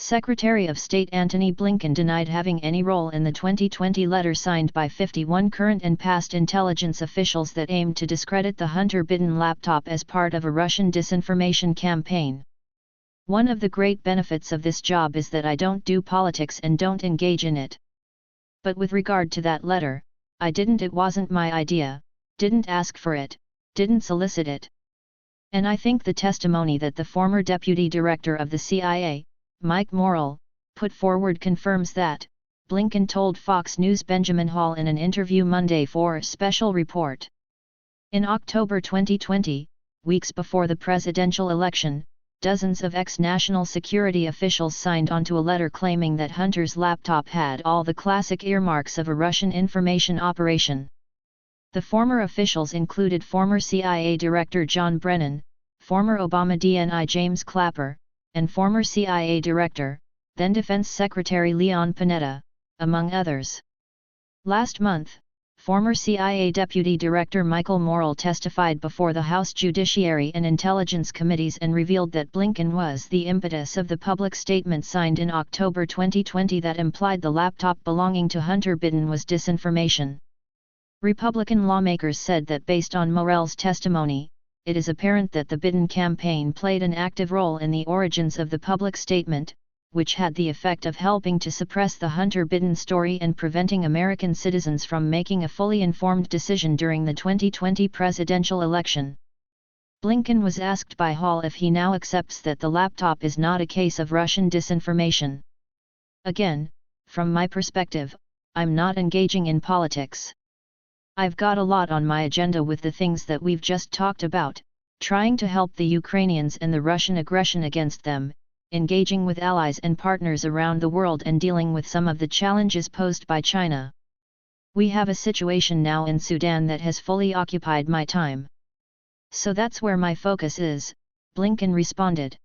Secretary of State Antony Blinken denied having any role in the 2020 letter signed by 51 current and past intelligence officials that aimed to discredit the Hunter Biden laptop as part of a Russian disinformation campaign. "One of the great benefits of this job is that I don't do politics and don't engage in it. But with regard to that letter, it wasn't my idea, didn't ask for it, didn't solicit it. And I think the testimony that the former deputy director of the CIA, Mike Morrell, put forward confirms that," Blinken told Fox News' Benjamin Hall in an interview Monday for Special Report. In October 2020, weeks before the presidential election, dozens of ex-national security officials signed onto a letter claiming that Hunter's laptop had all the classic earmarks of a Russian information operation. The former officials included former CIA Director John Brennan, former Obama DNI James Clapper, and former CIA Director, then Defense Secretary Leon Panetta, among others. Last month, former CIA Deputy Director Michael Morrell testified before the House Judiciary and Intelligence Committees and revealed that Blinken was the impetus of the public statement signed in October 2020 that implied the laptop belonging to Hunter Biden was disinformation. Republican lawmakers said that based on Morrell's testimony, it is apparent that the Biden campaign played an active role in the origins of the public statement, which had the effect of helping to suppress the Hunter Biden story and preventing American citizens from making a fully informed decision during the 2020 presidential election. Blinken was asked by Hall if he now accepts that the laptop is not a case of Russian disinformation. "Again, from my perspective, I'm not engaging in politics. I've got a lot on my agenda with the things that we've just talked about, trying to help the Ukrainians and the Russian aggression against them, engaging with allies and partners around the world and dealing with some of the challenges posed by China. We have a situation now in Sudan that has fully occupied my time. So that's where my focus is," Blinken responded.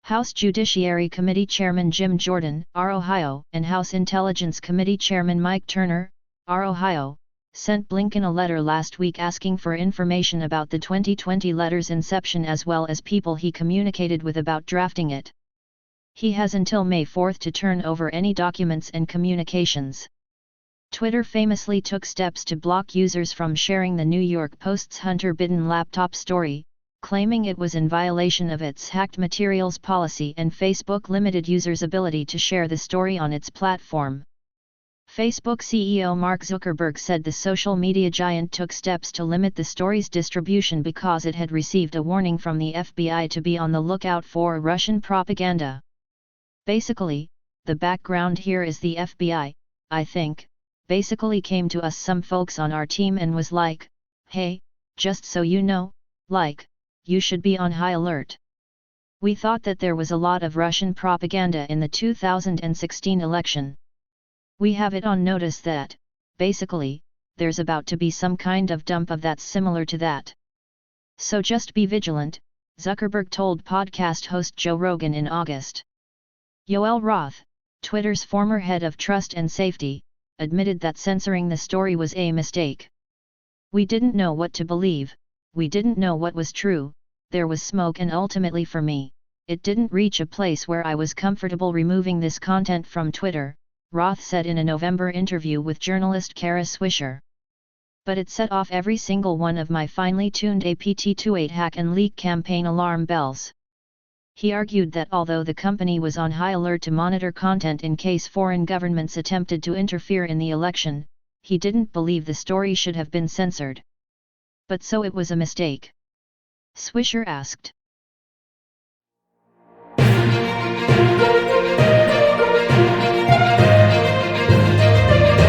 House Judiciary Committee Chairman Jim Jordan, R. Ohio, and House Intelligence Committee Chairman Mike Turner, R. Ohio, sent Blinken a letter last week asking for information about the 2020 letter's inception as well as people he communicated with about drafting it. He has until May 4 to turn over any documents and communications. Twitter famously took steps to block users from sharing the New York Post's Hunter Biden laptop story, claiming it was in violation of its hacked materials policy, and Facebook limited users' ability to share the story on its platform. Facebook CEO Mark Zuckerberg said the social media giant took steps to limit the story's distribution because it had received a warning from the FBI to be on the lookout for Russian propaganda. "Basically, the background here is the FBI, I think, basically came to us some folks on our team and was like, hey, just so you know, you should be on high alert. We thought that there was a lot of Russian propaganda in the 2016 election. We have it on notice that, basically, there's about to be some kind of dump of that's similar to that. So just be vigilant," Zuckerberg told podcast host Joe Rogan in August. Yoel Roth, Twitter's former head of trust and safety, admitted that censoring the story was a mistake. "We didn't know what to believe, we didn't know what was true, there was smoke, and ultimately for me, it didn't reach a place where I was comfortable removing this content from Twitter," Roth said in a November interview with journalist Kara Swisher. "But it set off every single one of my finely tuned APT28 hack and leak campaign alarm bells." He argued that although the company was on high alert to monitor content in case foreign governments attempted to interfere in the election, he didn't believe the story should have been censored. "But so it was a mistake?" Swisher asked.